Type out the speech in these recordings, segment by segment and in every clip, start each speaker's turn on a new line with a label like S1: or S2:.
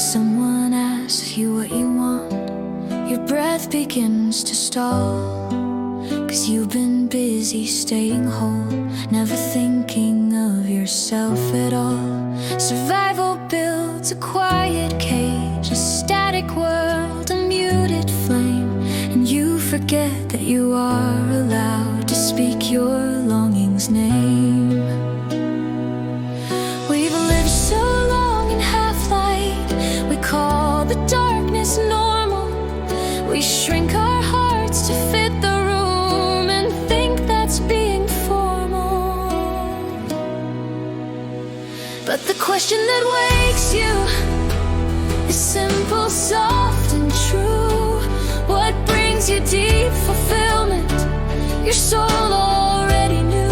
S1: someone asks you what you want, your breath begins to stall. 'Cause you've been busy staying whole, never thinking of yourself at all. Survival builds a quiet cage, a static world, a muted flame. And you forget that you are allowed to speak your longing's name. We've lived so long in half-light, we call the darkness normal. We shrink our hearts to fit the room and think that's being formal. But the question that wakes you is simple, soft and true. What brings you deep fulfillment? Your soul already knew.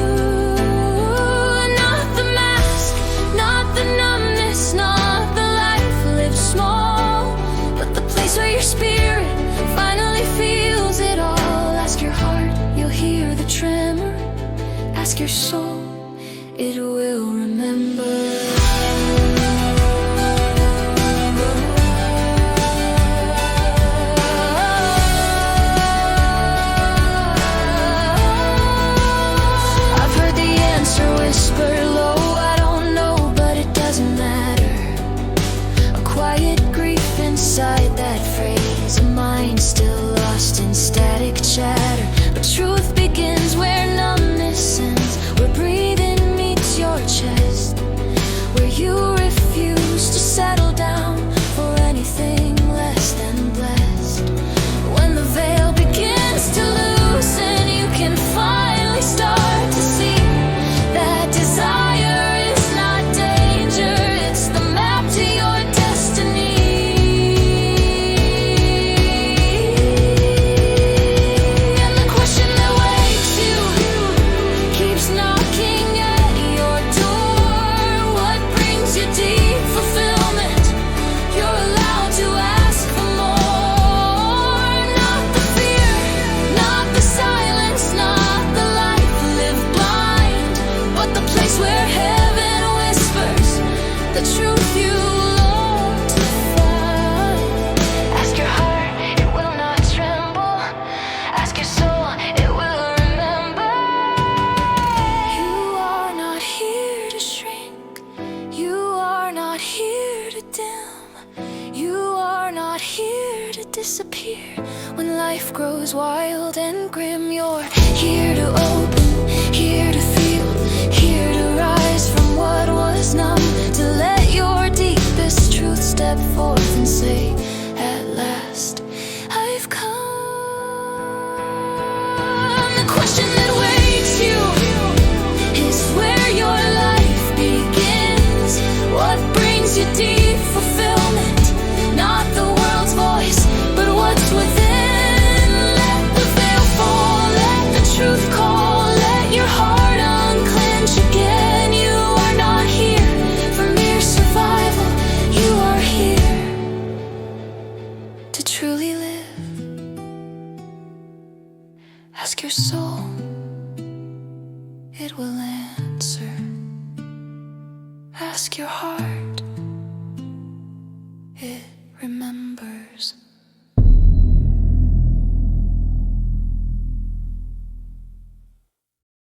S1: Not the mask, not the numbness, not the life lived small, but the place where your spirit finally feels it all. Ask your heart, you'll hear the tremor. Ask your soul, it will remember. Whisper low, I don't know, but it doesn't matter. A quiet grief inside that phrase, a mind still lost in static chatter. But truth begins where numbness ends, where breathing meets your chest, where you refuse to settle down for anything less than blessed. When the veil begins to loosen, you can finally start to see that desire is not danger, it's the map to your destiny. And the question that wakes you keeps knocking at your door. What brings you deep fulfillment? You're allowed to ask for more. Not the fear, not the silence, not the life lived blind, but the place where heaven whispers the truth you long to find. Ask your heart, it will not tremble. Ask your soul, it will remember. You are not here to shrink, you are not here to dim, you are not here to disappear. When life grows wild and grim, you're here to open, here to feel, here to rise from what was numb, to let your deepest truth step forth and say, at last, I've come. The question that wakes you is where your life begins. What brings you deep fulfillment? Not the world's voice, but what's within. Let the veil fall, let the truth call, let your heart unclench again. You are not here for mere survival, you are here to truly live. Ask your soul, it will answer. Ask your heart,